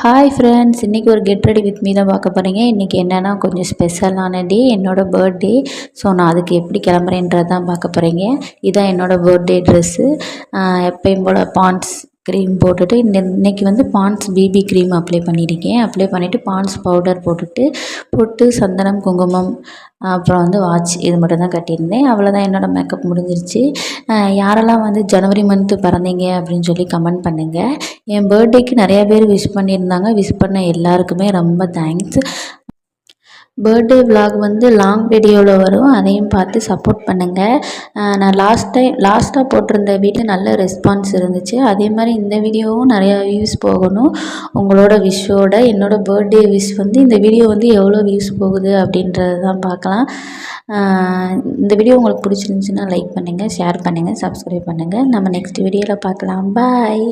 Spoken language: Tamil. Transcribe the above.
ஹாய் ஃப்ரெண்ட்ஸ், இன்றைக்கி ஒரு கெட் ரெடி வித் மீ தான் பார்க்க போகிறீங்க. இன்றைக்கி என்னென்னா கொஞ்சம் ஸ்பெஷலான டே, என்னோடய பர்த்டே. ஸோ நான் அதுக்கு எப்படி கிளம்புறேன்றது தான் பார்க்க போகிறீங்க. இதுதான் என்னோடய பர்த்டே ட்ரெஸ்ஸு. எப்பயும் போல் பாண்ட்ஸ் க்ரீம் போட்டுட்டு இன்றைக்கி வந்து பாண்ட்ஸ் பிபி க்ரீம் அப்ளை பண்ணியிருக்கேன். அப்ளை பண்ணிவிட்டு பாண்ட்ஸ் பவுடர் போட்டு சந்தனம், குங்குமம், அப்புறம் வந்து வாட்ச், இது மட்டும் தான் கட்டியிருந்தேன். அவ்வளோதான், என்னோடய மேக்கப் முடிஞ்சிருச்சு. யாரெல்லாம் வந்து ஜனவரி மந்த்து பிறந்தீங்க அப்படின்னு சொல்லி கமெண்ட் பண்ணுங்கள். என் பர்த்டேக்கு நிறையா பேர் விஷ் பண்ணியிருந்தாங்க. விஷ் பண்ண எல்லாருக்குமே ரொம்ப தேங்க்ஸ். பர்த்டே விலாக் வந்து லாங் வீடியோவில் வரும், அதையும் பார்த்து சப்போர்ட் பண்ணுங்கள். நான் லாஸ்ட்டாக போட்டிருந்த வீட்டில் நல்ல ரெஸ்பான்ஸ் இருந்துச்சு. அதே மாதிரி இந்த வீடியோவும் நிறையா வியூஸ் போகணும் உங்களோட விஷோட. என்னோடய பர்த்டே விஷ் வந்து இந்த வீடியோ வந்து எவ்வளோ வியூஸ் போகுது அப்படின்றது தான் பார்க்கலாம். இந்த வீடியோ உங்களுக்கு பிடிச்சிருந்துச்சின்னா லைக் பண்ணுங்கள், ஷேர் பண்ணுங்கள், சப்ஸ்கிரைப் பண்ணுங்கள். நம்ம நெக்ஸ்ட் வீடியோவில் பார்க்கலாம். பாய்.